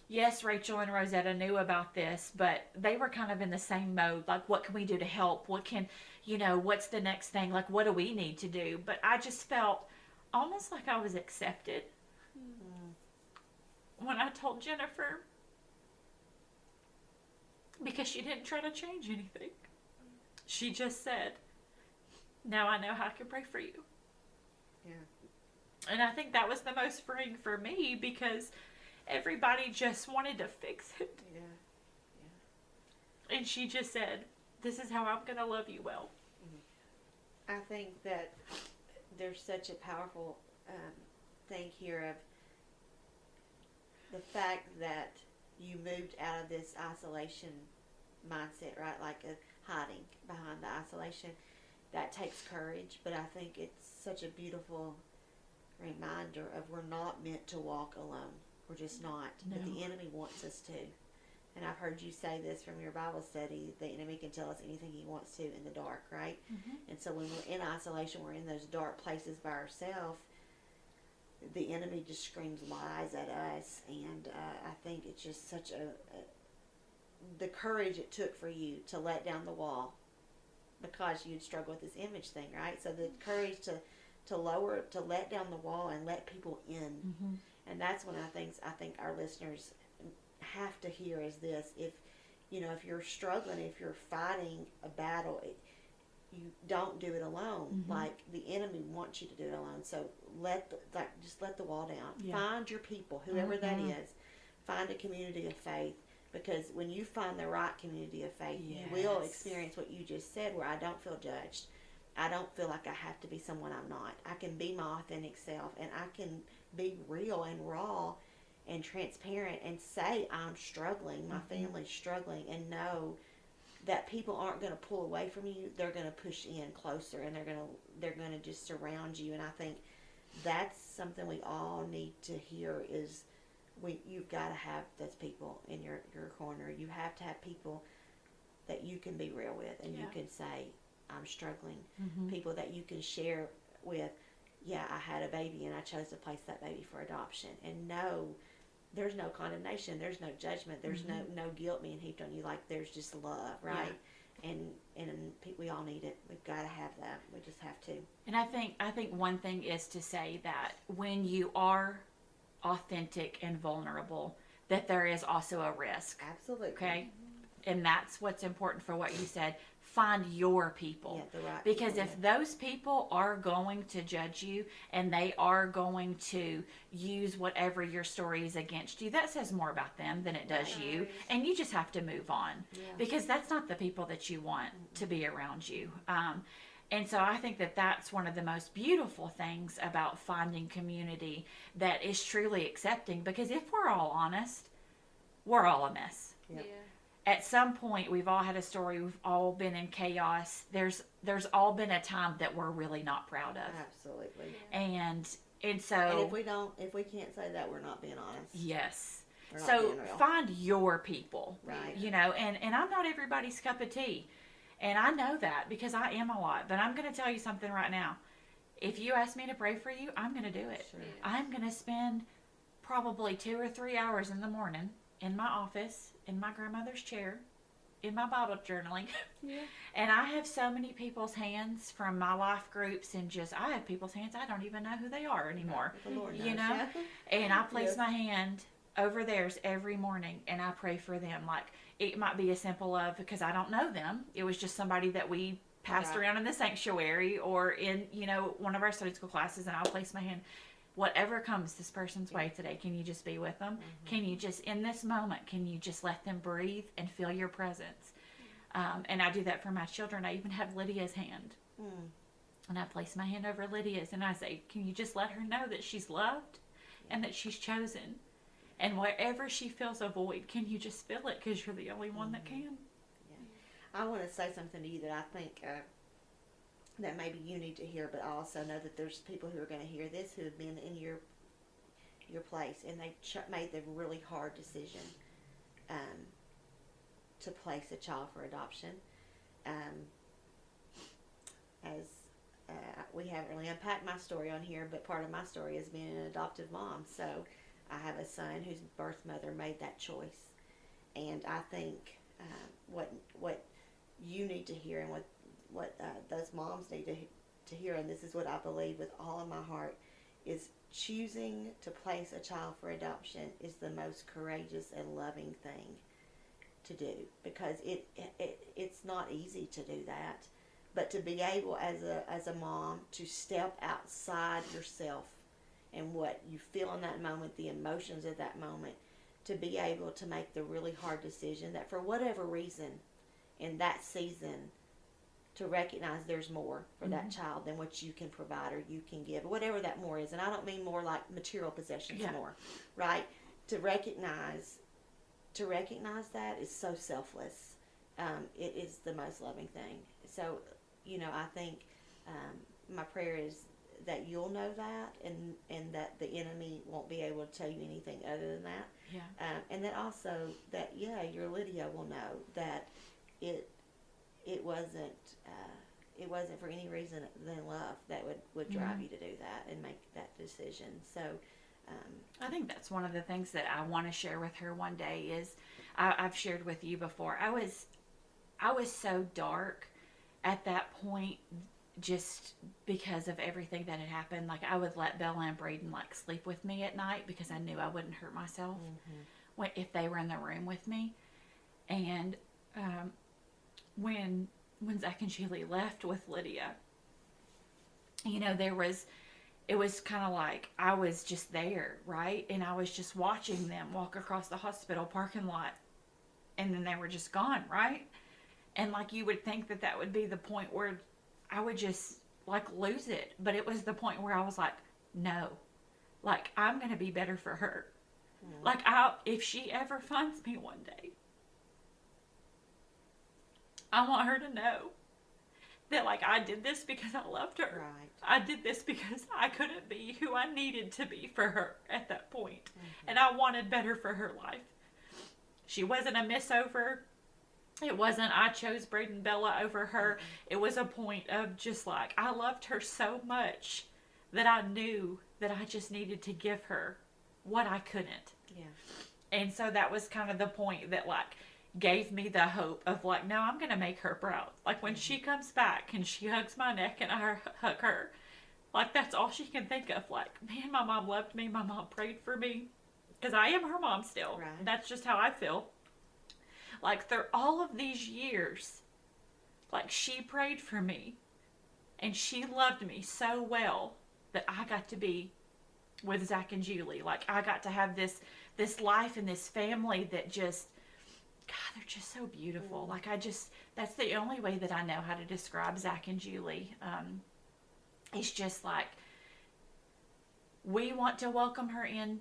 yes, Rachel and Rosetta knew about this, but they were kind of in the same mode. Like, what can we do to help? What can, you know, what's the next thing? Like, what do we need to do? But I just felt almost like I was accepted when I told Jennifer, because she didn't try to change anything. She just said, now I know how I can pray for you. Yeah. And I think that was the most freeing for me, because everybody just wanted to fix it. Yeah. Yeah. And she just said, this is how I'm going to love you well. I think that there's such a powerful thing here of the fact that you moved out of this isolation mindset, right? Like hiding behind the isolation. That takes courage, but I think it's such a beautiful reminder of we're not meant to walk alone. We're just not. No. But the enemy wants us to. And I've heard you say this from your Bible study, the enemy can tell us anything he wants to in the dark, right? And so when we're in isolation, we're in those dark places by ourselves, the enemy just screams lies at us. And I think it's just such the courage it took for you to let down the wall, because you'd struggle with this image thing, right? So the courage to let down the wall and let people in. And that's one of the things I think our listeners have to hear is this. If you're struggling, if you're fighting a battle, you don't do it alone. Like, the enemy wants you to do it alone. So just let the wall down. Yeah. Find your people, whoever that is. Find a community of faith, because when you find the right community of faith, you will experience what you just said, where I don't feel judged. I don't feel like I have to be someone I'm not. I can be my authentic self, and I can be real and raw and transparent and say, I'm struggling, my family's struggling, and know that people aren't going to pull away from you. They're going to push in closer, and they're going to just surround you. And I think that's something we all need to hear is you've got to have those people in your corner. You have to have people that you can be real with, and you can say, I'm struggling. People that you can share with, yeah, I had a baby and I chose to place that baby for adoption. And no, there's no condemnation, there's no judgment, there's no guilt being heaped on you. Like, there's just love, right? Yeah. And we all need it. We've got to have that. We just have to. And I think one thing is to say that when you are authentic and vulnerable, that there is also a risk. Absolutely. Okay? And that's what's important for what you said. Find your people. Yeah, the right because people, if those people are going to judge you and they are going to use whatever your story is against you, that says more about them than it does you. And you just have to move on because that's not the people that you want to be around you. And so I think that that's one of the most beautiful things about finding community that is truly accepting, because if we're all honest, we're all a mess. Yep. At some point, we've all had a story. We've all been in chaos. There's all been a time that we're really not proud of. Absolutely. And so. And if we can't say that, we're not being honest. Yes. We're not So being real. find your people. Right. You know, and I'm not everybody's cup of tea, and I know that because I am a lot. But I'm going to tell you something right now. If you ask me to pray for you, I'm going to do it. Sure. I'm going to spend probably 2 or 3 hours in the morning in my office, in my grandmother's chair, in my Bible journaling. Yeah. And I have so many people's hands from my life groups, and I have people's hands, I don't even know who they are anymore. The Lord knows. You know? And I place my hand over theirs every morning, and I pray for them. Like, it might be as simple of, because I don't know them, it was just somebody that we passed around in the sanctuary or in, one of our Sunday school classes, and I'll place my hand. Whatever comes this person's way today, can you just be with them? Can you just, in this moment, can you just let them breathe and feel your presence? And I do that for my children. I even have Lydia's hand. And I place my hand over Lydia's, and I say, can you just let her know that she's loved and that she's chosen? And wherever she feels a void, can you just fill it, because you're the only one that can? Yeah. I want to say something to you that I think that maybe you need to hear, but I also know that there's people who are going to hear this who have been in your place, and they made the really hard decision to place a child for adoption. We haven't really unpacked my story on here, but part of my story is being an adoptive mom. So I have a son whose birth mother made that choice, and I think what you need to hear, and what those moms need to hear, and this is what I believe with all of my heart, is choosing to place a child for adoption is the most courageous and loving thing to do, because it's not easy to do that, but to be able as a mom to step outside yourself and what you feel in that moment, the emotions of that moment, to be able to make the really hard decision that for whatever reason in that season, to recognize there's more for that child than what you can provide or you can give, whatever that more is. And I don't mean more like material possessions more, right? To recognize that is so selfless. It is the most loving thing. So, I think my prayer is that you'll know that, and that the enemy won't be able to tell you anything other than that. Yeah. And that also that, your Lydia will know that it wasn't for any reason than love that would drive you to do that and make that decision. So I think that's one of the things that I want to share with her one day is I've shared with you before. I was so dark at that point, just because of everything that had happened. Like, I would let Bella and Braden sleep with me at night because I knew I wouldn't hurt myself if they were in the room with me. And when Zach and Shelley left with Lydia, it was kind of like I was just there, right? And I was just watching them walk across the hospital parking lot, and then they were just gone, right? And you would think that would be the point where I would just lose it. But it was the point where I was like, no, I'm going to be better for her. Like, if she ever finds me one day, I want her to know that, like, I did this because I loved her. Right. I did this because I couldn't be who I needed to be for her at that point. And I wanted better for her life. She wasn't a miss over. It wasn't I chose Braden Bella over her. It was a point of just like, I loved her so much that I knew that I just needed to give her what I couldn't. Yeah. And so that was kind of the point that, like, gave me the hope of, like, no, I'm going to make her proud. Like, when she comes back and she hugs my neck and I hug her, like, that's all she can think of. Like, man, my mom loved me. My mom prayed for me. Because I am her mom still. Right. That's just how I feel. Like, through all of these years, like, she prayed for me. And she loved me so well that I got to be with Zach and Julie. Like, I got to have this life and this family that just, God, they're just so beautiful. Like, that's the only way that I know how to describe Zach and Julie. It's just like, we want to welcome her in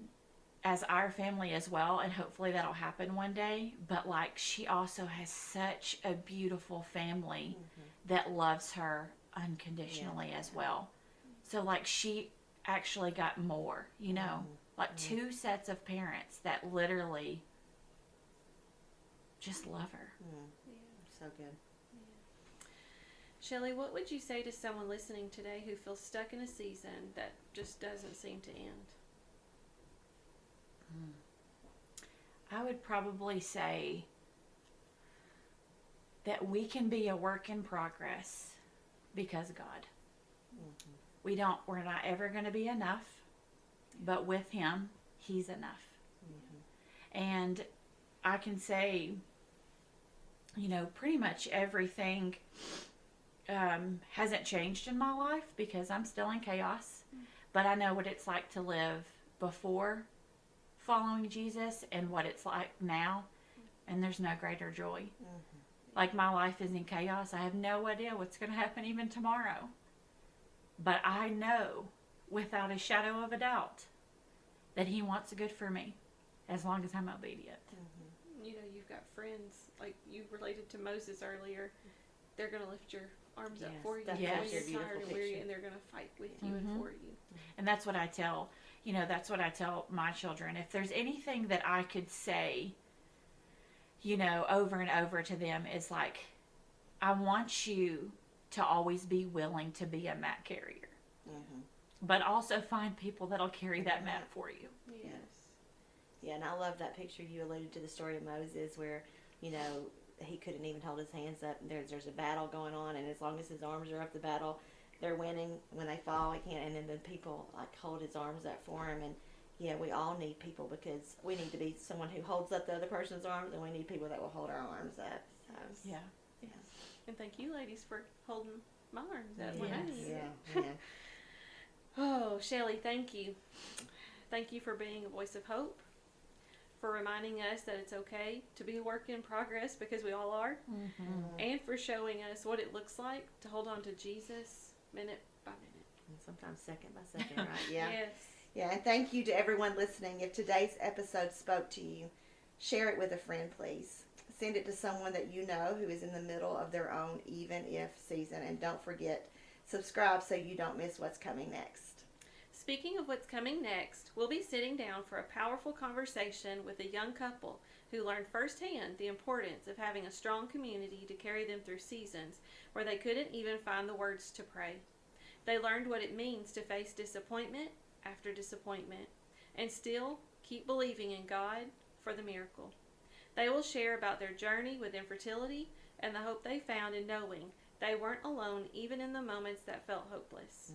as our family as well, and hopefully that'll happen one day. But, like, she also has such a beautiful family that loves her unconditionally as well. So, like, she actually got more, you know, like 2 sets of parents that literally just love her. So good. Shelley, what would you say to someone listening today who feels stuck in a season that just doesn't seem to end? I would probably say that we can be a work in progress because of God. We're not ever going to be enough, but with Him, He's enough. And I can say, you know, pretty much everything hasn't changed in my life because I'm still in chaos, but I know what it's like to live before following Jesus and what it's like now, and there's no greater joy. Like, my life is in chaos. I have no idea what's going to happen even tomorrow. But I know, without a shadow of a doubt, that He wants good for me, as long as I'm obedient. You know, you've got friends, like you related to Moses earlier. They're going to lift your arms up for you when you're tired and weary, and they're going to fight with you and for you. And that's what I tell, that's what I tell my children. If there's anything that I could say, over and over to them, is like, I want you to always be willing to be a mat carrier. But also find people that'll carry that mat for you. Yes. Yeah, and I love that picture you alluded to, the story of Moses, where, he couldn't even hold his hands up. There's a battle going on, and as long as his arms are up, the battle, they're winning. When they fall, he can't. And then the people hold his arms up for him. And yeah, we all need people, because we need to be someone who holds up the other person's arms, and we need people that will hold our arms up. So Yeah. And thank you, ladies, for holding my arms up. Yeah. Oh, Shelley, thank you. Thank you for being a voice of hope, for reminding us that it's okay to be a work in progress, because we all are, and for showing us what it looks like to hold on to Jesus minute by minute. And sometimes second by second, right? Yeah. Yes. Yeah, and thank you to everyone listening. If today's episode spoke to you, share it with a friend, please. Send it to someone that you know who is in the middle of their own even if season. And don't forget, subscribe so you don't miss what's coming next. Speaking of what's coming next, we'll be sitting down for a powerful conversation with a young couple who learned firsthand the importance of having a strong community to carry them through seasons where they couldn't even find the words to pray. They learned what it means to face disappointment after disappointment and still keep believing in God for the miracle. They will share about their journey with infertility and the hope they found in knowing they weren't alone even in the moments that felt hopeless.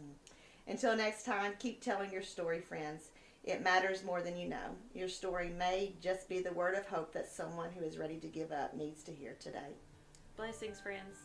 Until next time, keep telling your story, friends. It matters more than you know. Your story may just be the word of hope that someone who is ready to give up needs to hear today. Blessings, friends.